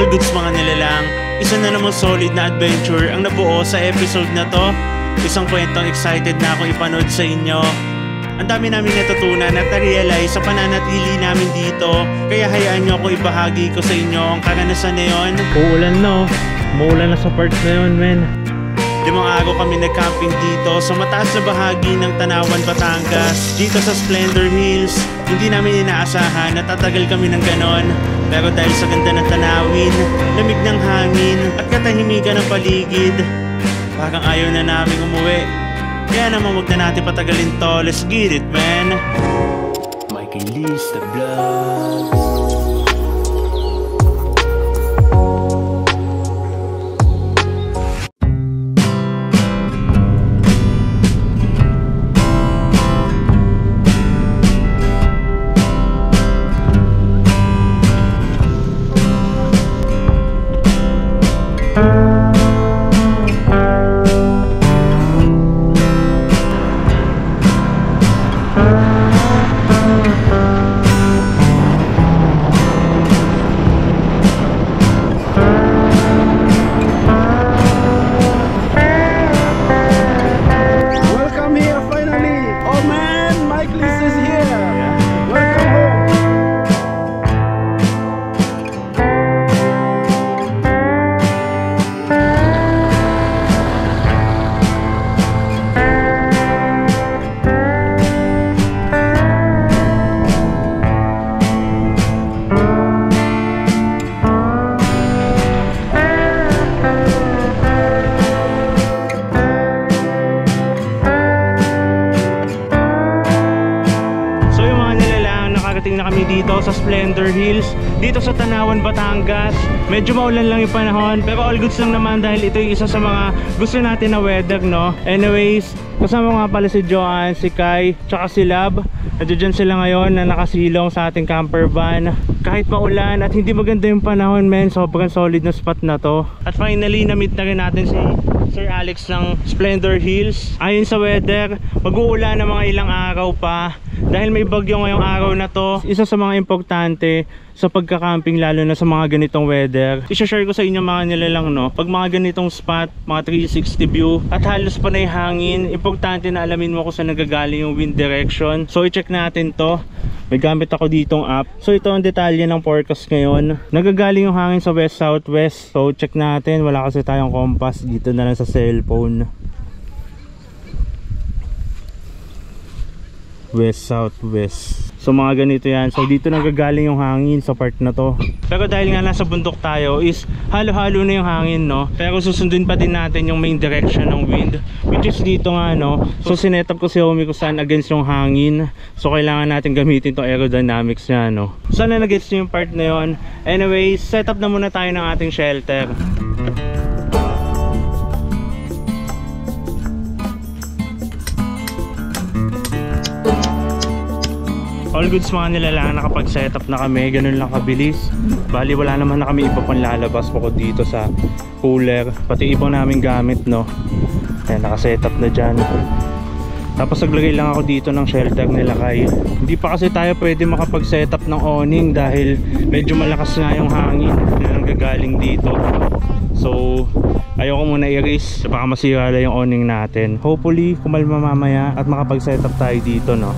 All goods mga nilalang, isa na namang solid na adventure ang nabuo sa episode na to. Isang kwentong excited na akong ipanood sa inyo. Ang dami namin natutunan at na-realize sa pananatili namin dito. Kaya hayaan nyo ako ibahagi ko sa inyo ang karanasan na yun. Uulan no, maulan na sa part na yun men. 5 araw kami nag-camping dito sa mataas na bahagi ng Tanawan, Batangas, dito sa Splendor Hills. Hindi namin inaasahan na tatagal kami ng ganon. Pero dahil sa ganda ng tanawin, lamig ng hangin at katahimikan ng paligid, parang ayaw na namin umuwi. Kaya naman wag na natin patagalin to. Let's get it, man. Michael Lee's the Vlogs. Na kami dito sa Splendor Hills, dito sa Tanawan, Batangas. Medyo maulan lang yung panahon, pero all goods lang naman dahil ito yung isa sa mga gusto natin na weather, no? Anyways, kasama nga pala si Joanne, si Kai, tsaka si Lab. Nandiyan sila ngayon na nakasilong sa ating camper van. Kahit maulan at hindi maganda yung panahon, men, sobrang solid na spot na to. At finally, na-meet na rin natin si Sir Alex ng Splendor Hills. Ayon sa weather, mag-uulan na mga ilang araw pa dahil may bagyo ngayong araw na to. Isa sa mga importante sa pagka-camping, lalo na sa mga ganitong weather. I-share ko sa inyo mga nilalang, no? Pag mga ganitong spot, mga 360 view at halos pa na yung hangin, importante na alamin mo kung saan nagagaling yung wind direction. So i-check natin to. May gamit ako ditong app. So ito ang detalye ng forecast ngayon. Nagagaling yung hangin sa west-southwest. So check natin. Wala kasi tayong compass. Dito na lang sa cellphone. West-southwest. So mga ganito yan. So dito nagagaling yung hangin sa part na to. Pero dahil nga nasa bundok tayo is halo-halo na yung hangin, no? Pero susundin pa din natin yung main direction ng wind, which is dito nga, no? So sinetup ko si Homie kung saan against yung hangin. So kailangan natin gamitin to aerodynamics nya, no? Sana nag-gets nyo yung part na yon. Anyway, set up na muna tayo ng ating shelter. All goods mga nilalang, nakapag-setup na kami, ganun lang kabilis. Bali wala naman na kami iba pang lalabas po dito sa cooler, pati ibang namin gamit, no. Ayan, nakasetup na dyan. Tapos naglagay lang ako dito ng shelter nila Kai. Hindi pa kasi tayo pwede makapag-setup ng awning dahil medyo malakas nga yung hangin na nanggagaling dito. So ayoko muna i-risk, baka masira lang yung awning natin. Hopefully kumalma mamaya at makapag-setup tayo dito, no.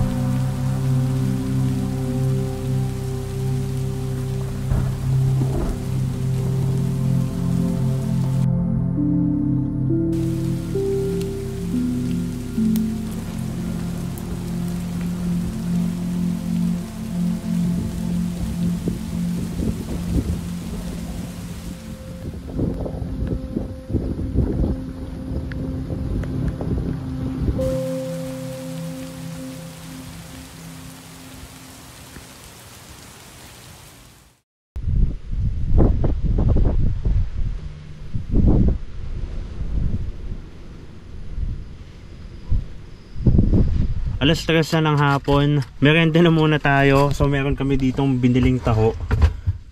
Alas 3 na ng hapon, merenda na muna tayo. So meron kami ditong biniling taho.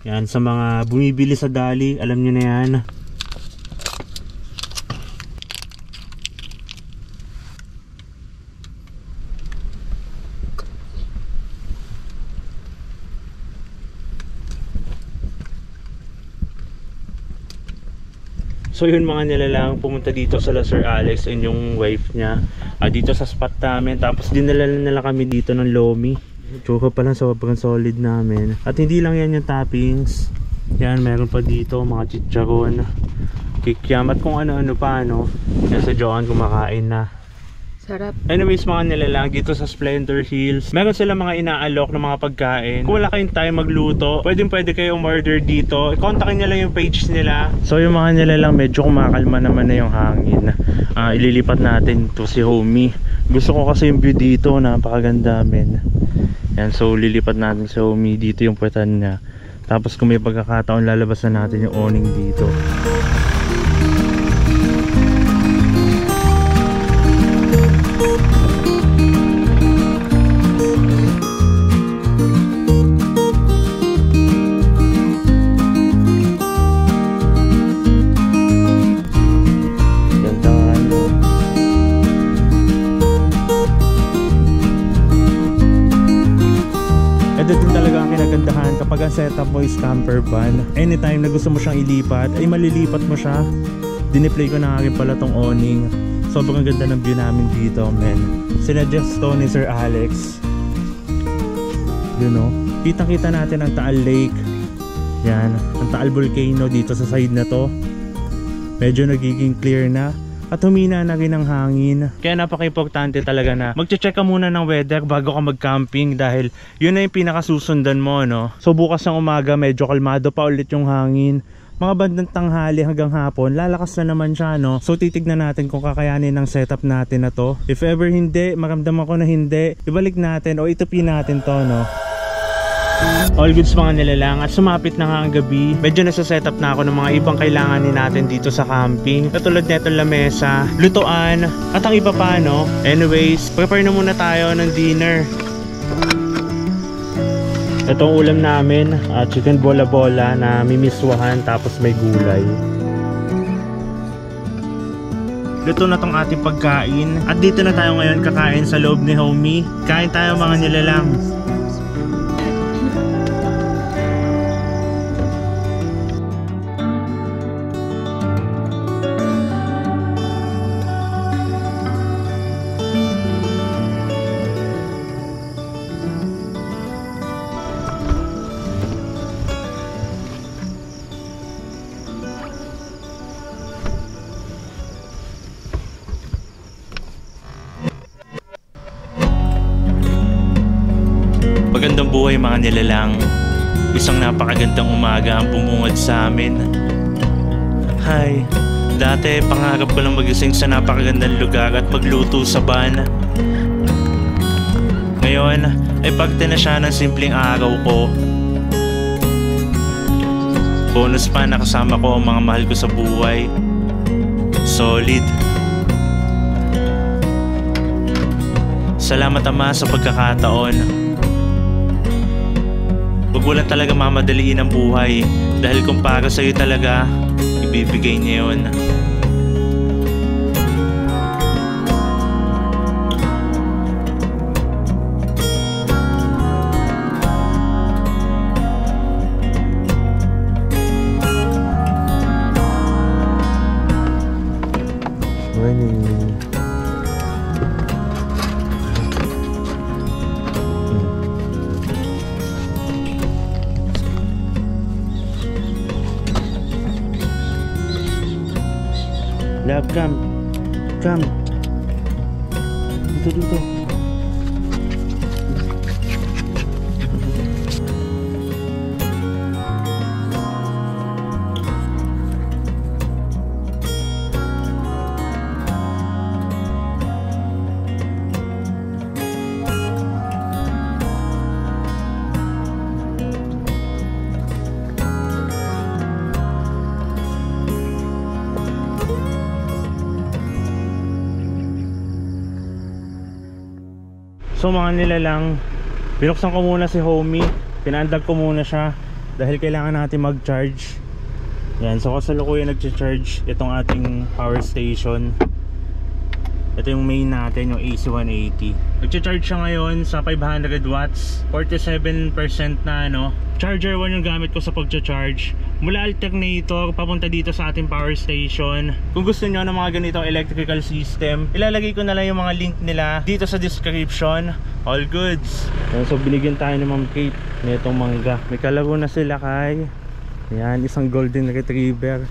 Yan, sa mga bumibili sa Dali, alam nyo na yan. So yun mga nilalang, pumunta dito sa Sir Alex and yung wife niya dito sa spot namin. Tapos dinala nila kami dito ng lomi. Choco pa lang, sobrang solid namin. At hindi lang yan yung toppings. Yan, meron pa dito mga chicharon, kikiam at kung ano-ano pa, no. Yan sa Joan kumakain na. Sarap. Anyways mga nilalang, dito sa Splendor Hills meron sila mga inaalok ng mga pagkain. Kung wala kayong time magluto, pwede kayo umorder dito. Kontakin nyo lang yung page nila. So yung mga nilalang, medyo kumakalma naman na yung hangin. Ililipat natin to si Homie. Gusto ko kasi yung view dito, napakaganda men. Yan, so lilipat natin si Homie. Dito yung puwetan niya. Tapos kung may pagkakataon, lalabas na natin yung awning dito. Ito din talaga ang kinagandahan kapag ang setup mo is camper van. Anytime na gusto mo siyang ilipat, ay malilipat mo siya. Diniplay ko na nga rin pala tong awning. Sobrang ganda ng view namin dito, men. Sinuggest to ni Sir Alex. You know, kitang-kita natin ang Taal Lake. Yan, ang Taal Volcano dito sa side na to. Medyo nagiging clear na. At humina na rin ang hangin. Kaya napaka-importante talaga na magche-check ka muna ng weather bago ka mag-camping, dahil yun na yung pinakasusundan mo, no? So bukas ng umaga medyo kalmado pa ulit yung hangin. Mga bandang tanghali hanggang hapon lalakas na naman siya, no? So titignan natin kung kakayanin ng setup natin na to. If ever hindi, maramdaman ko na hindi, ibalik natin o itupin natin to, no? All goods mga nilalang, at sumapit na nga ang gabi. Medyo nasa-setup na ako ng mga ibang kailanganin natin dito sa camping. Katulad neto lamesa, lutuan, at ang iba pa, no? Anyways, prepare na muna tayo ng dinner. Itong ulam namin, chicken bola-bola na mimiswahan tapos may gulay. Luto na tong ating pagkain. At dito na tayo ngayon kakain sa loob ni Homie. Kain tayo mga nilalang. Magandang buhay mga nilalang. Isang napakagandang umaga ang bumungad sa amin. Hi, dati pangarap ko lang magising sa napakagandang lugar at magluto sa van. Ngayon ay pagte na siya ng simpleng araw ko. Bonus pa, nakasama ko ang mga mahal ko sa buhay. Solid. Salamat Ama sa pagkakataon. Huwag mo lang talaga mamadaliin ang buhay, dahil kung para sa'yo talaga, ibibigay niya yun. Love, come. Come. Dito. So mga nilalang, binuksan ko muna si Homie. Pinaandag ko muna siya dahil kailangan natin mag-charge. Yan, so kasalukuyan nag-charge itong ating power station. Ito yung main natin, yung AC180. Nag-charge siya ngayon sa 500 watts, 47% na, no? Charger 1 yung gamit ko sa pag-charge. mula alternator papunta dito sa ating power station. Kung gusto nyo ng mga ganitong electrical system, ilalagay ko na lang yung mga link nila dito sa description. All goods. So binigyan tayo ng Ma'am Kate nitong mangga. May kalaro na sila kay, yan, isang golden retriever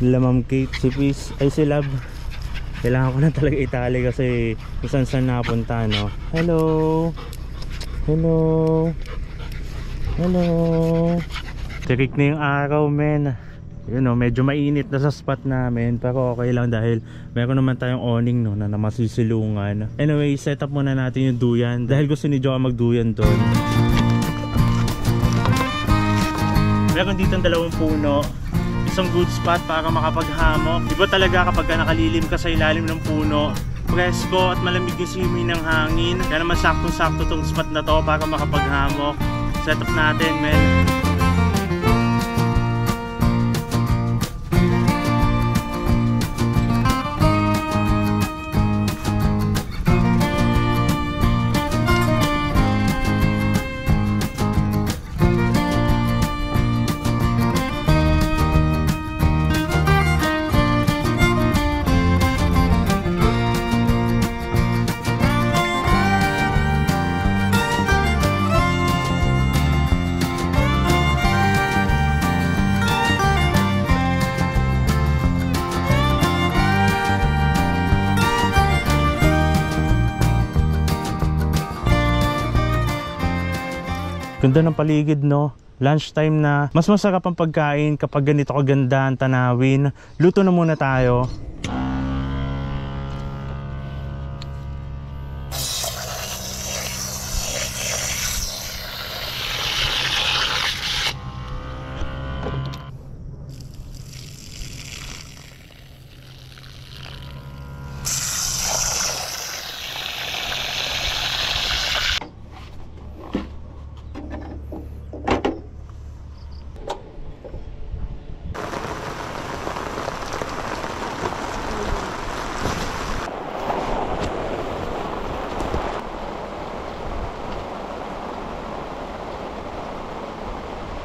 nila Ma'am Kate. Si Peace, ay si Love, kailangan ko na talaga itali kasi kung saan saan napunta, no? Hello. Hello. Hello. Tirik na yung araw, men. Yun, no, medyo mainit na sa spot namin, pero okay lang dahil meron naman tayong awning, no, na masisilungan. Anyway, set up muna natin yung duyan dahil gusto ni Joa magduyan doon. Meron dito dalawang puno, isang good spot para makapaghamok. Iba talaga kapag nakalilim ka sa ilalim ng puno, presko at malamig yung simoy ng hangin. Kaya naman saktong-sakto tong spot na to para makapaghamok. Set up natin, men. Ganda ng paligid, no? Lunchtime na. Mas masarap ang pagkain kapag ganito kaganda ang tanawin. Luto na muna tayo.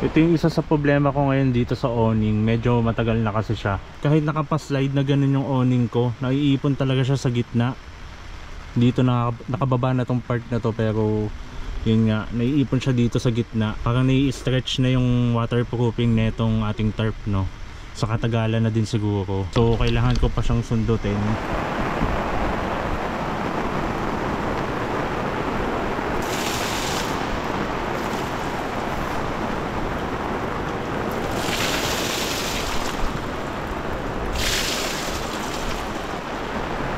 Ito yung isa sa problema ko ngayon dito sa awning. Medyo matagal na kasi siya. Kahit nakapaslide na ganun yung awning ko, naiipon talaga siya sa gitna. Dito nakababa na tong part na to, pero yun nga, naiipon siya dito sa gitna. Parang nai-stretch na yung waterproofing netong ating tarp, no? Sa katagalan na din siguro. So kailangan ko pa siyang sundutin.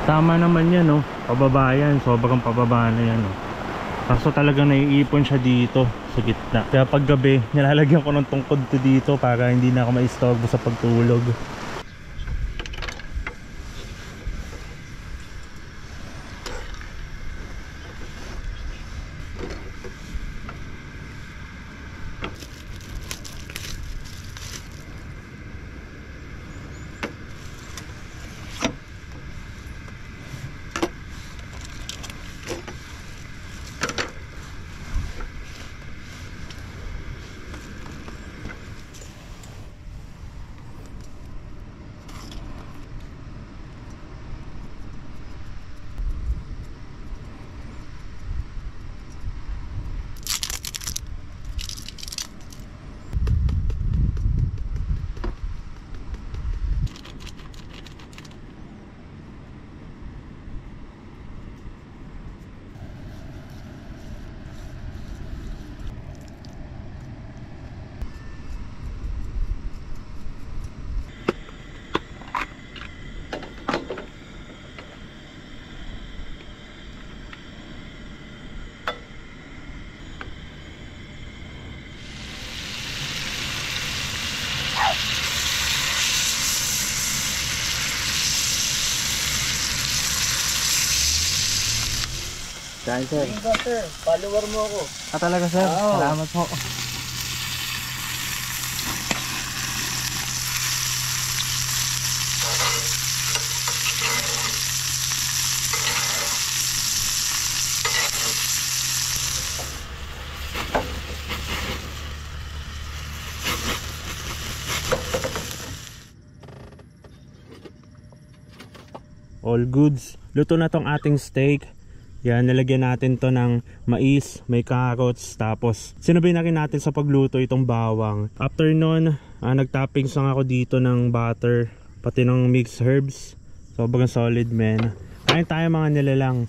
Tama naman yan, no? Pababa yan, sobrang pababa na yan, no? Kaso talagang naiipon siya dito sa gitna. Kaya pag gabi, nilalagyan ko ng tungkod to dito para hindi na ako maistorbo sa pagtulog. Dahil sir. Sir, follower mo ako. Talaga sir, Oo. salamat po. all goods. Luto na tong ating steak. Yan, nilagyan natin to ng mais, may carrots, tapos sinabay na rin natin sa pagluto itong bawang. After nun, nagtoppings lang ako dito ng butter, pati ng mixed herbs. Sobrang solid, men. Kain tayo mga nilalang.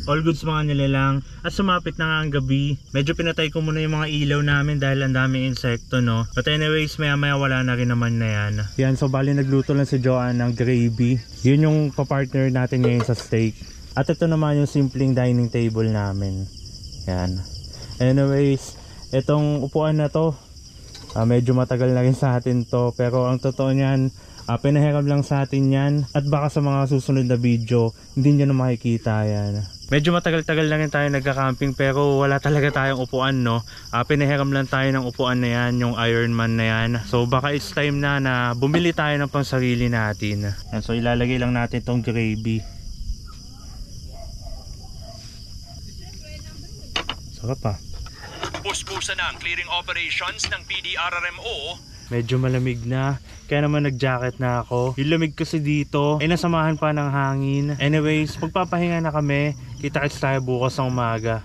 All goods mga nilalang. At sumapit na nga ang gabi. Medyo pinatay ko muna yung mga ilaw namin dahil ang daming insekto, no. But anyways, maya maya wala na rin naman na yan. Yan, so bali nagluto lang si Joanne ng gravy. Yun yung papartner natin ngayon sa steak. At ito naman yung simpleng dining table namin. Yan. Anyways, itong upuan na to, medyo matagal na rin sa atin to. Pero ang totoo niyan, pinahiram lang sa atin yan. At baka sa mga susunod na video, hindi nyo na makikita yan. Medyo matagal-tagal na rin tayo nagka-camping pero wala talaga tayong upuan, no. Pinahiram lang tayo ng upuan na yan, yung Ironman na yan. So baka it's time na bumili tayo ng pangsarili natin. And so ilalagay lang natin tong gravy. Sarap pa. Puspusan na ang clearing operations ng PDRRMO. Medyo malamig na, kaya naman nag-jacket na ako. Yung lamig kasi dito ay nasamahan pa ng hangin. Anyways, magpapahinga na kami. Kita-kits tayo bukas ng umaga.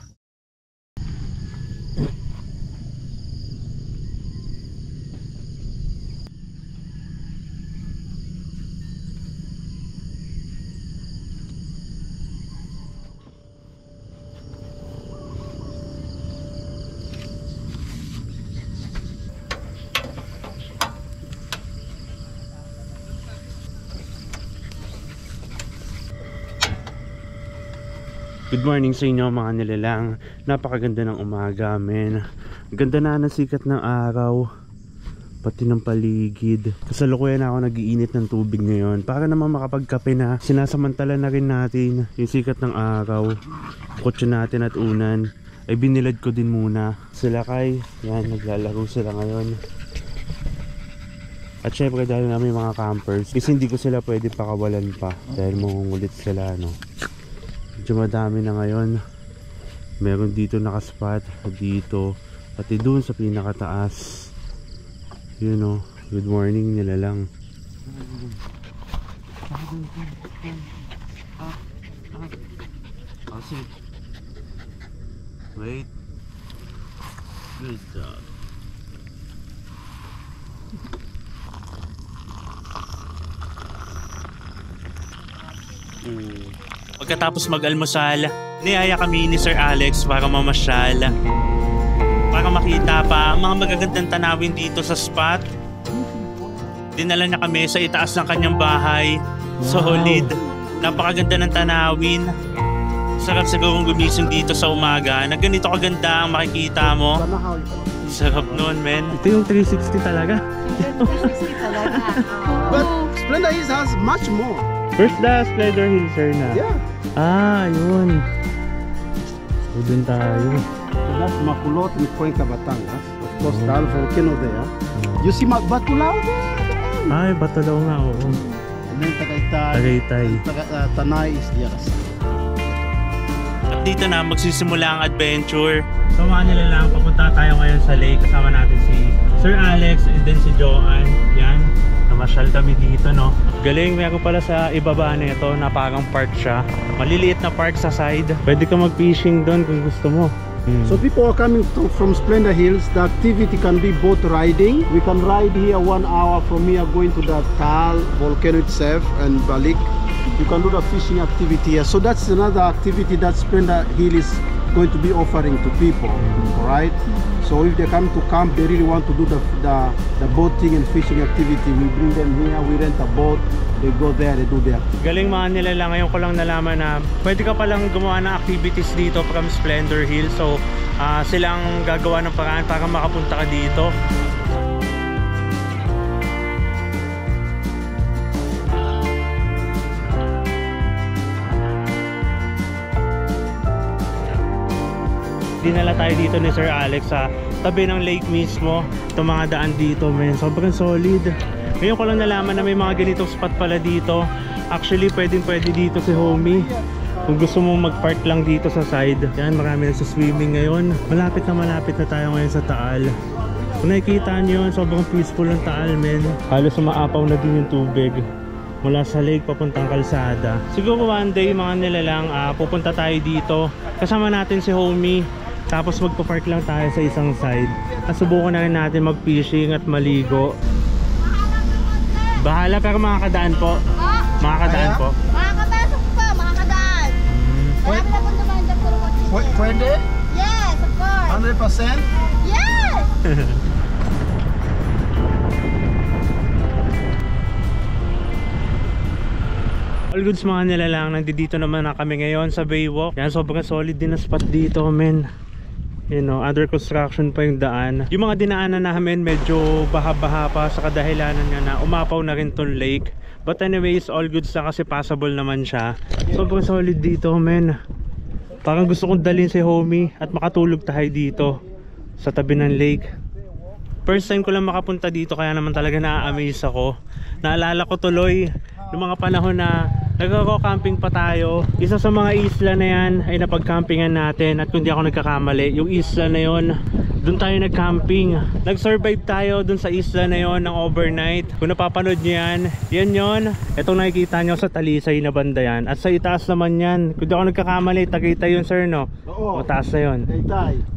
Good morning sa inyo mga nilalang. Napakaganda ng umaga, men. Ganda na ng sikat ng araw, pati ng paligid. Kasalukuyan ako nag-iinit ng tubig ngayon para naman makapagkape na. Sinasamantala na rin natin yung sikat ng araw. Kotse natin at unan ay binilad ko din muna. Sila kay, yan, naglalaro sila ngayon. At syempre dahil namin mga campers, kasi hindi ko sila pwede pakawalan pa dahil mangungulit sila, no. Medyo madami na ngayon. Meron dito nakaspot, dito, pati doon sa pinakataas. You know, good morning nila lang. Awesome. Wait. Good job. Pagkatapos mag-almusal, niyaya kami ni Sir Alex para mamasyal. Para makita pa ang mga magagandang tanawin dito sa spot. Dinala niya kami sa itaas ng kanyang bahay. Solid. Napakaganda ng tanawin. Sarap sigurong gumising dito sa umaga na ganito kaganda ang makikita mo. Sarap nun, men. Ito yung 360 talaga. 360 talaga. But Splendor Hills has much more. First the Splendor Hills, sir, na. Yeah. Yun. So, dun tayo. So that's Makulot and Cuenca, Batangas. Of course, the volcano there. You see Batulao there? Ay, Batulaw nga, oo. And then Tagaytay. Tagaytay. Tanay is the other side. At dito na magsisimula ang adventure. So mga nila lang, papunta tayo ngayon sa lake. Kasama natin si Sir Alex and then si Joanne. Yan, namasyal kami dito, no. Galing, meron pala sa ibaba na ito na parang park siya. Maliliit na park sa side. Pwede ka mag-fishing doon kung gusto mo. So people are coming from Splendor Hills. The activity can be boat riding. We can ride here 1 hour from here going to the Taal volcano itself and Balik. You can do the fishing activity here. So that's another activity that Splendor Hill is going to be offering to people. Alright? So if they come to camp, they really want to do the boating and fishing activity. We bring them here, we rent a boat. They go there, they do their. Galing mga nila lang, ngayon ko lang nalaman na pwede ka palang gumawa ng activities dito from Splendor Hill. So silang gagawa ng paraan para makapunta ka dito. Dinala tayo dito ni Sir Alex sa tabi ng lake mismo. Itong mga daan dito, men, sobrang solid. Ngayon ko lang nalaman na may mga ganitong spot pala dito. Actually, pwede dito si homie. Kung gusto mong mag-park lang dito sa side. Yan, marami na sa swimming ngayon. Malapit na tayo ngayon sa Taal. Kung nakikita nyo yun, sobrang peaceful ng Taal, men. Halos umaapaw na din yung tubig mula sa lake papuntang kalsada. Siguro one day, mga nilalang, pupunta tayo dito. Kasama natin si homie. Tapos magpa-park lang tayo sa isang side. At subukan na rin natin mag-fishing at maligo. Bahala, pero makakadaan po. Makakadaan po. Makakapasok po, makakadaan. Marami na pong dumaan dyan puro mag-fishing. Pwede? Yes, of course. 100%? Yes! All goods mga nilalang, nandito naman na kami ngayon sa Baywalk. Yan, sobrang solid din na spot dito, men. You know, under construction pa yung daan. Yung mga dinaanan namin medyo baha-baha pa sa kadahilanan nga na umapaw na rin tong lake. But anyways, all goods na kasi passable naman siya. Sobrang solid dito, men. Parang gusto kong dalhin si homie at makatulog tayo dito sa tabi ng lake. First time ko lang makapunta dito, kaya naman talaga na-amaze ako. Naalala ko tuloy noong mga panahon na nagko-camping pa tayo. Isa sa mga isla na yan ay napag-campingan natin. At kung di ako nagkakamali, yung isla na yon, doon tayo nag-camping. Nag-survive tayo doon sa isla na yon ng overnight. Kung napapanood nyo yan, yan yon. Itong nakikita nyo sa Talisay na banda yan. At sa itaas naman yan, kung di ako nagkakamali, Tagaytay yun, sir, no? Oo. Mataas na yun.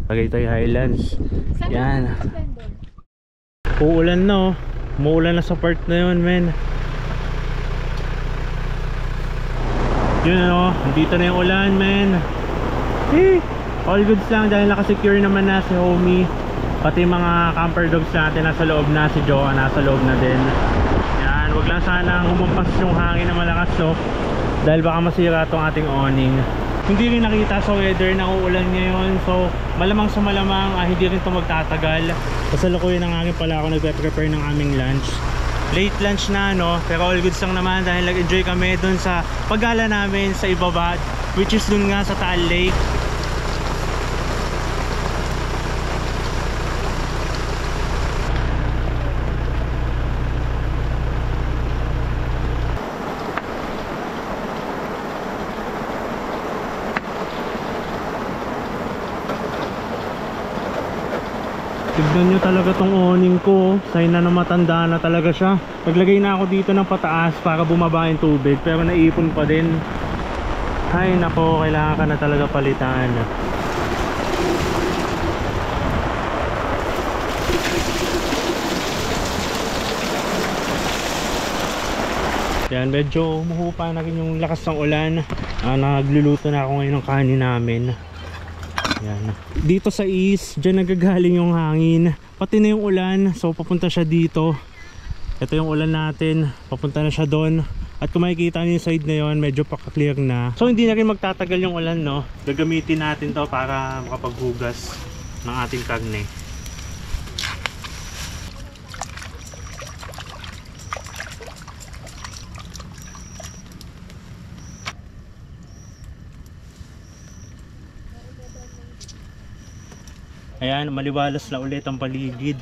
Tagaytay Highlands. Yan. Uulan na, oh. Muulan na sa part na yun, men. Yun, oh, dito na yung ulan, men. All goods lang dahil nakasecure naman na si homie. Pati mga camper dogs natin nasa loob na. Si Joa nasa loob na din. Yan, wag lang sana humampas yung hangin na malakas, no? Dahil baka masira itong ating awning. Hindi rin nakita sa weather na uulan ngayon. So malamang sa malamang hindi rin ito magtatagal. Kasalukuyan na nga pala ako nagpe-prepare ng aming lunch. Late lunch na, no? Pero all goods lang naman dahil nag-enjoy kami dun sa paggala namin sa ibaba, which is dun nga sa Taal Lake. Tignan nyo talaga tong awning ko. Sign na matanda na talaga siya. Naglagay na ako dito ng pataas para bumaba yung tubig, pero naipon pa din. Ay nako, kailangan ka na talaga palitan. Yan, medyo umuhupa na rin yung lakas ng ulan. Nagluluto na ako ngayon ng kanin namin. Yan. Dito sa east, dyan nagagaling yung hangin. Pati na yung ulan, so papunta siya dito. Ito yung ulan natin, papunta na siya doon. At kung makikita niyo yung side na yon, medyo pa-clear na. So hindi na rin magtatagal yung ulan, no? Gagamitin natin to para makapaghugas ng ating karne. Ayan, maliwalas na ulit ang paligid.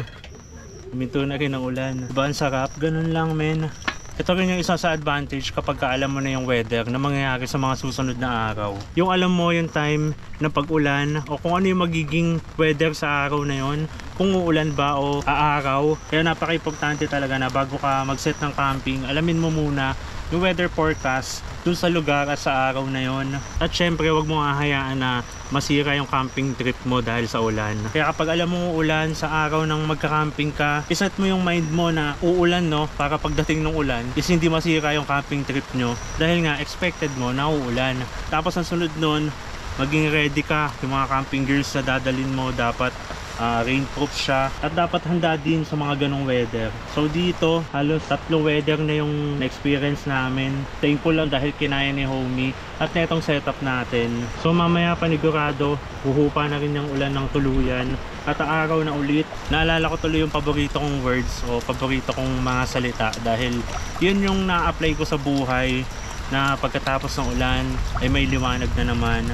Huminto na rin ang ulan. Diba ang sarap? Ganun lang, men. Ito rin yung isa sa advantage kapag alam mo na yung weather na mangyayari sa mga susunod na araw. Yung alam mo yung time ng pag-ulan o kung ano yung magiging weather sa araw na yon, kung uulan ba o aaraw. Kaya napaka-importante talaga na bago ka mag-set ng camping, alamin mo muna yung weather forecast dun sa lugar at sa araw na yon. At syempre wag mo hahayaan na masira yung camping trip mo dahil sa ulan. Kaya kapag alam mo ulan sa araw ng magka-camping ka, iset mo yung mind mo na uulan, no, para pagdating ng ulan is hindi masira yung camping trip nyo dahil nga expected mo na uulan. Tapos ang sunod nun, maging ready ka. Yung mga camping gears na dadalin mo dapat rainproof siya at dapat handa din sa mga ganong weather. So dito halos 3 weather na yung experience namin. Thankful lang dahil kinaya ni homie at na itong setup natin. So mamaya panigurado huhupa na rin yung ulan ng tuluyan at araw na ulit. Naalala ko tuloy yung paborito kong words o paborito kong mga salita dahil yun yung na-apply ko sa buhay na pagkatapos ng ulan ay may liwanag na naman.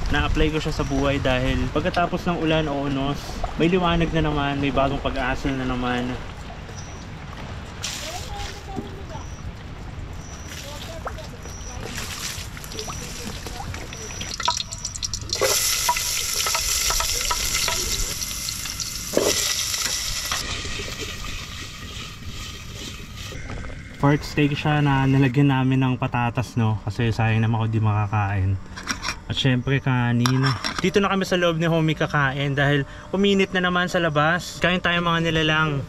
Na-apply ko siya sa buhay dahil pagkatapos ng ulan o unos, may liwanag na naman, may bagong pag-asa na naman. Pork steak siya na nilagyan namin ng patatas, no, kasi sayang naman ako di makakain. At syempre kanin. Dito na kami sa loob ni homie kakain dahil uminit na naman sa labas. Kain tayo mga nilalang.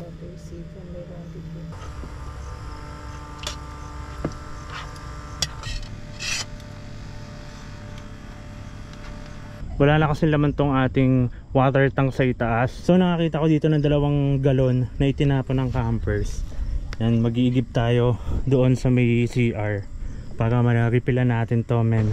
Wala na kasi laman tong ating water tank sa itaas. So nakakita ko dito ng 2 galon na itinapon ng campers. Yan, mag-iigib tayo doon sa may CR para ma-refill natin to, men.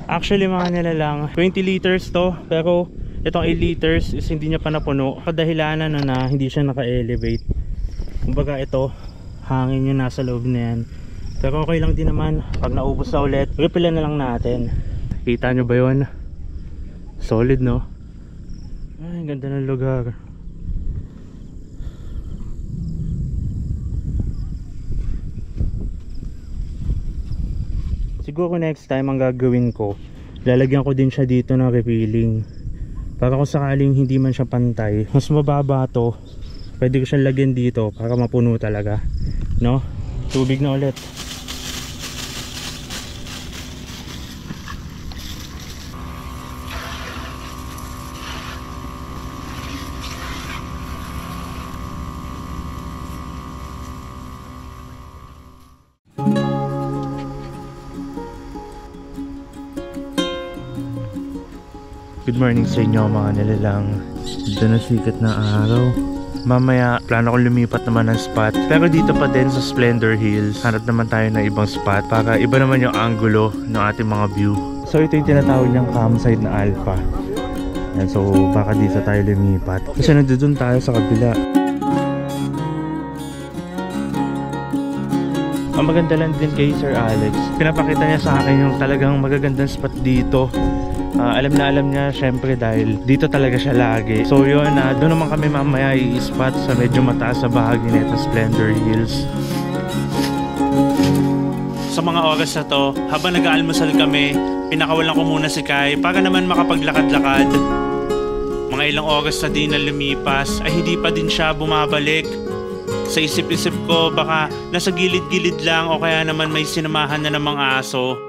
Actually mga nilalang 20 liters to, pero itong 8 liters is hindi niya pa napuno kadahilanan na hindi siya naka-elevate. Kumbaga ito, hangin yung nasa loob na yan. Pero okay lang din naman, pag naubos na ulit, refillan na lang natin. Kita nyo ba yun? Solid, no? Ay, ganda ng lugar. Siguro next time ang gagawin ko, lalagyan ko din siya dito ng refilling para kung sakaling hindi man siya pantay, mas mababa to, pwede ko siyang lagyan dito para mapuno talaga, no? Tubig na ulit. Good morning sa inyo mga nilalang. Dito na sikat na araw. Mamaya plano ko lumipat naman ng spot, pero dito pa din sa Splendor Hills hanap naman tayo ng ibang spot para iba naman yung angulo ng ating mga view. So ito yung tinatawag niyang campsite na Alpha. Yan, so baka dito tayo lumipat. Kasi nandun tayo sa kabila. Ang maganda lang din kay Sir Alex, pinapakita niya sa akin yung talagang magagandang spot dito. Alam na alam niya syempre dahil dito talaga siya lagi. So yun, doon naman kami mamaya i-spot sa medyo mataas sa bahagi nito, Splendor Hills. Sa mga oras na to, habang nag-aalmusal kami, pinakawalan ko muna si Kai para naman makapaglakad-lakad. Mga ilang oras na din na lumipas ay hindi pa din siya bumabalik. Sa isip-isip ko baka nasa gilid-gilid lang o kaya naman may sinamahan na namang aso.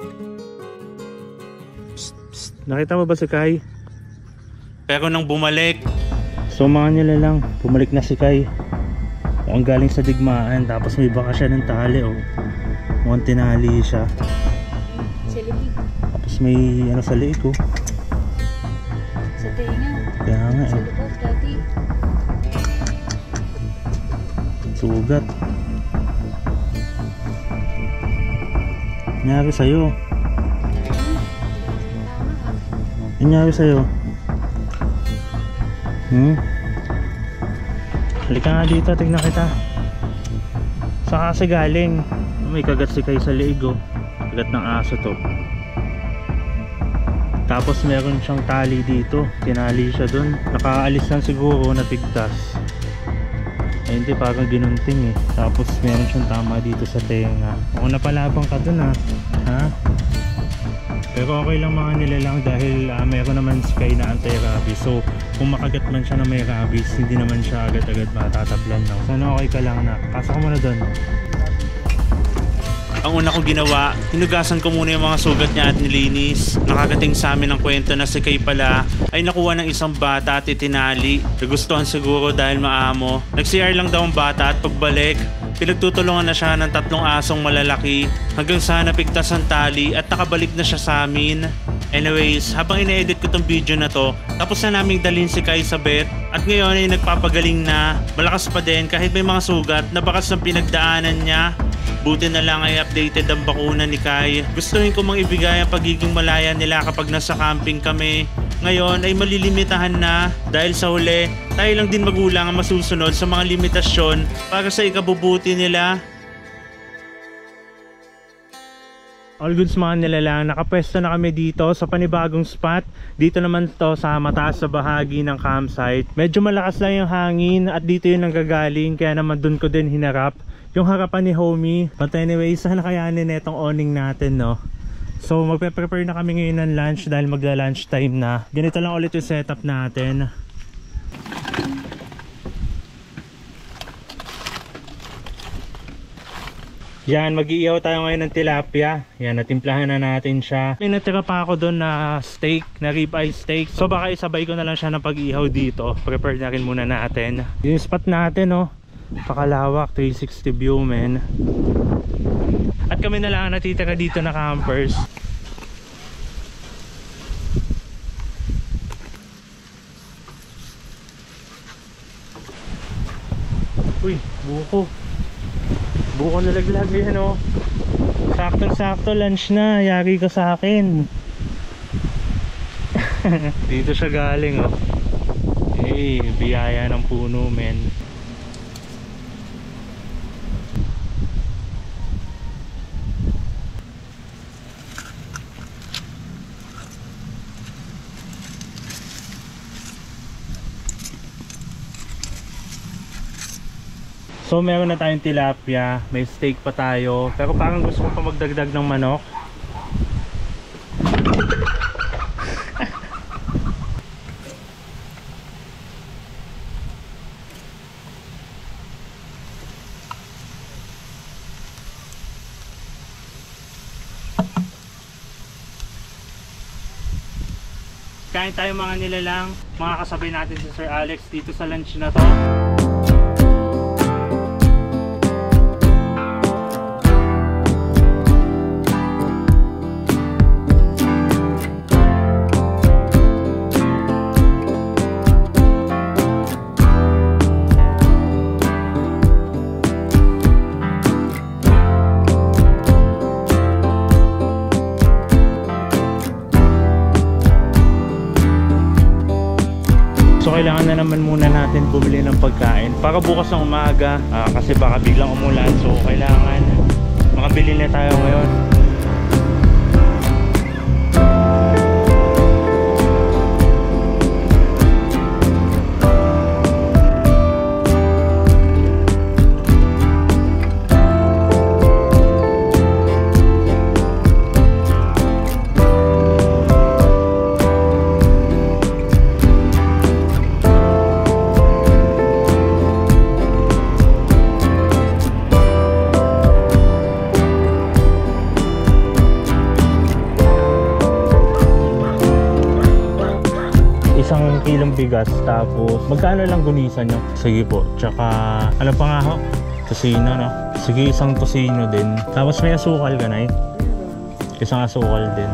Nakita mo ba si Kai? Pero nang bumalik, so mga nila lang, bumalik na si Kai. Mukhang galing sa digmaan, tapos may baka siya ng tali o mukhang tinali siya. Sa liig. Tapos may ano sa liig ko. Sa tenga. Kaya nga Sa eh, likod, dati. sugat. Nangyari sa'yo? Nangyari sa'yo? Halika nga dito, tignan kita. Saan kasi galing? May kagat si Kai sa liig oh. Kagat ng aso to. Tapos meron siyang tali dito. Tinali siya dun. Nakaalis lang siguro, napigtas. Ay hindi, parang ginunting eh. Tapos meron siyang tama dito sa tenga. Ako napalabang ka dun ha. Pero okay lang mga nilalang dahil meron naman si Kai na anti-rabies. So kung makagat man siya na may rabies, hindi naman siya agad-agad matatablan no? Sana okay ka lang na. Pasok ka muna dun. Ang una kong ginawa, hinugasan ko muna yung mga sugat niya at nilinis. Nakagating sa amin ang kwento na si Kai pala ay nakuha ng isang bata at itinali. Nagustuhan siguro dahil maamo. Nag-CR lang daw ang bata at pagbalik, pinagtutulungan na siya ng 3 asong malalaki hanggang sa napigtas ang tali at nakabalik na siya sa amin. Anyways, habang ina-edit ko tong video na to, tapos na naming dalhin si Kai sa vet at ngayon ay nagpapagaling na. Malakas pa din kahit may mga sugat na bakas ng pinagdaanan niya. Buti na lang ay updated ang bakuna ni Kai. Gustuhin ko mang ibigay ang pagiging malaya nila kapag nasa camping kami. Ngayon ay malilimitahan na dahil sa huli, tayo lang din magulang ang masusunod sa mga limitasyon para sa ikabubuti nila. All goods mga nilalang, nakapwesto na kami dito sa panibagong spot. Dito naman to sa mataas sa bahagi ng campsite. Medyo malakas lang yung hangin at dito yung nanggagaling kaya naman dun ko din hinarap yung harapan ni homie. But anyway, sana kayanin na itong awning natin no. So magpe-prepare na kami ngayon ng lunch dahil magla-lunch time na. Ganito lang ulit yung setup natin. Yan, mag-iihaw tayo ngayon ng tilapia. Yan, natimplahan na natin siya. May natira pa ako doon na steak, na ribeye steak. So baka isabay ko na lang siya ng pag-iihaw dito. Prepare na rin muna natin. Yung spot natin oh, pakalawak, 360 view men. At kami na lang natitira dito na campers. Uy, buko nalaglag yan oh. Sakto lunch na, yari ka sa akin. Dito siya galing oh. Eh, biyaya ng puno men. So meron na tayong tilapia, may steak pa tayo, pero parang gusto ko pa magdagdag ng manok. Kain tayo mga nilalang, mga kasabay natin si Sir Alex dito sa lunch na to. kailangan na naman muna natin bumili ng pagkain para bukas ng umaga, kasi baka biglang umulan. So kailangan makabili na tayo ngayon. Isang kilong bigas, tapos magkano lang gunisan nyo? Sige po, tsaka ano pa nga ho? Tosino, no? Sige, isang tosino din. Tapos may asukal ka na eh. Isang asukal din.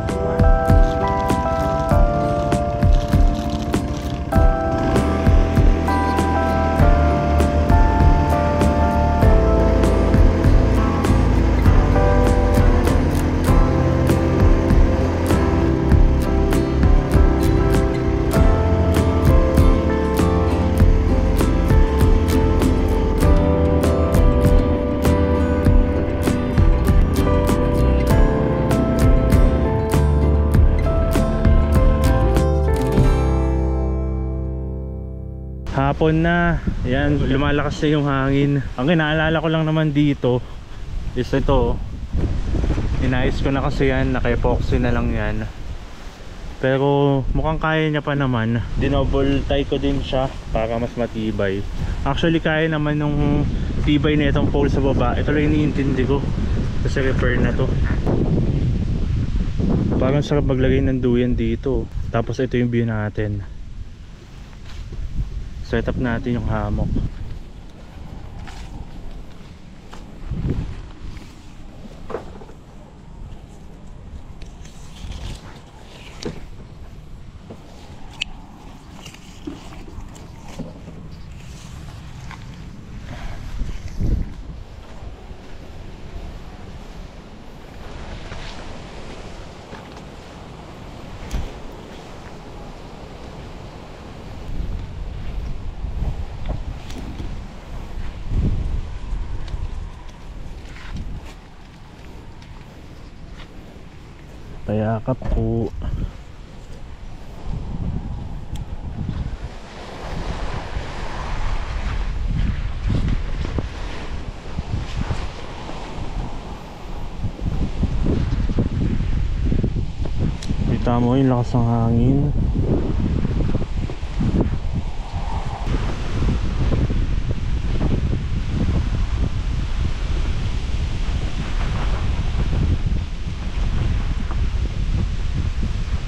Hapon na, yan, lumalakas na yung hangin. Ang kinaalala ko lang naman dito is ito, inayos ko na kasi yan, naka-epoxy na lang yan. Pero mukhang kaya niya pa naman. Dinouble tie ko din siya para mas matibay. Actually kaya naman yung tibay na itong pole sa baba. Ito lang iniintindi ko kasi repair na to. Parang sarap maglagay ng duyan dito. Tapos ito yung view natin. Set up natin yung hammock. Payakap po. Kita mo yung lakas ng hangin.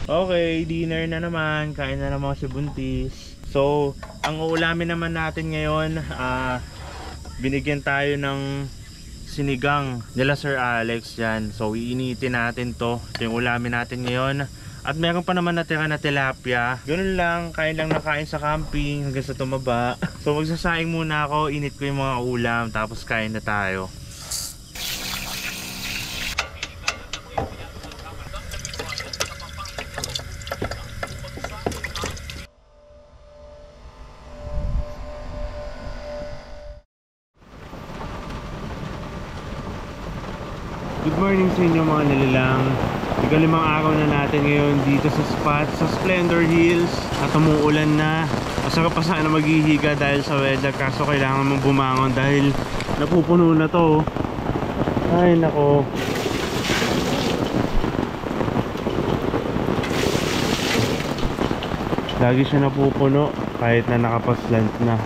Okay, dinner na naman. Kain na naman si Buntis. So, ang uulamin naman natin ngayon, binigyan tayo ng sinigang nila Sir Alex yan. So, iinitin natin to. Ito yung ulamin natin ngayon. At meron pa naman natira na tilapia. Ganun lang, kain lang na kain sa camping hanggang sa tumaba. So, magsasaing muna ako. Init ko yung mga ulam. Tapos kain na tayo. Good morning sa inyo mga nilalang. Ikalimang araw na natin ngayon dito sa spot sa Splendor Hills. At umuulan na. Masarap pa sana maghihiga dahil sa weather, kaso kailangan mong bumangon dahil napupuno na to. Ay nako. Lagi siya napupuno kahit na nakapaslant na.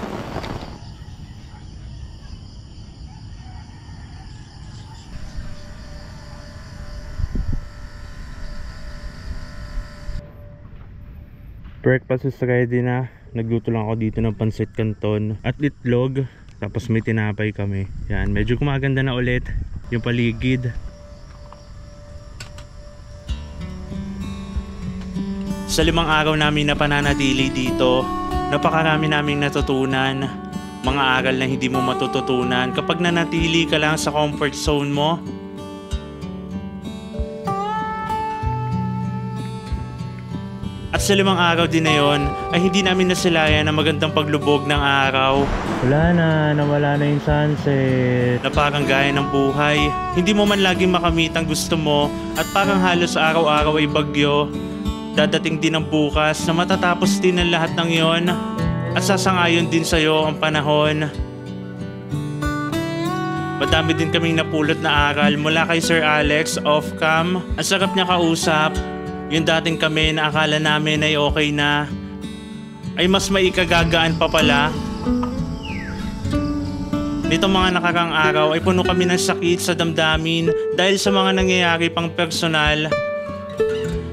Breakfast is ready na. Nagluto lang ako dito ng pansit canton at itlog. Tapos may tinapay kami. Yan, medyo kumaganda na ulit yung paligid. Sa 5 araw namin na pananatili dito, napakarami naming natutunan. Mga aral na hindi mo matututunan kapag nanatili ka lang sa comfort zone mo. At At sa 5 araw din na yon ay hindi namin nasilayan ang magandang paglubog ng araw. Wala na, nawala na yung sunset. Na parang gaya ng buhay, hindi mo man laging makamit ang gusto mo at parang halos araw-araw ay bagyo. Dadating din ang bukas na matatapos din ang lahat ng yon at sasangayon din sa'yo ang panahon. Madami din kaming napulot na aral mula kay Sir Alex off-cam. Ang sarap niya kausap. Yung dating kami na akala namin ay okay na, ay mas maikagagaan pa pala. Nitong mga nakarang araw ay puno kami ng sakit sa damdamin dahil sa mga nangyayari pang personal.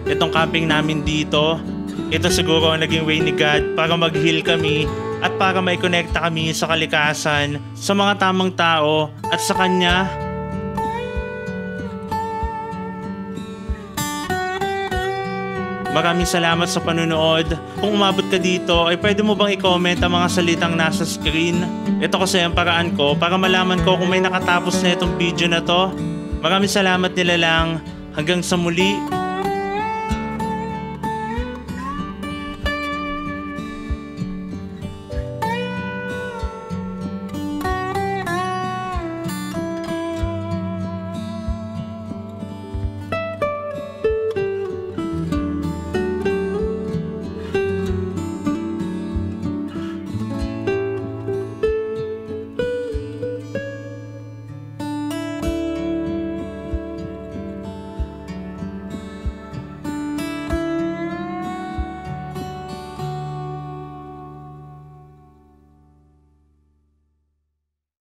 Itong camping namin dito, ito siguro ang naging way ni God para mag-heal kami at para maikonekta kami sa kalikasan, sa mga tamang tao at sa Kanya. Maraming salamat sa panunood. Kung umabot ka dito, ay pwede mo bang i-comment ang mga salitang nasa screen? Ito kasi ang paraan ko para malaman ko kung may nakatapos na itong video na to. Maraming salamat nila lang. Hanggang sa muli.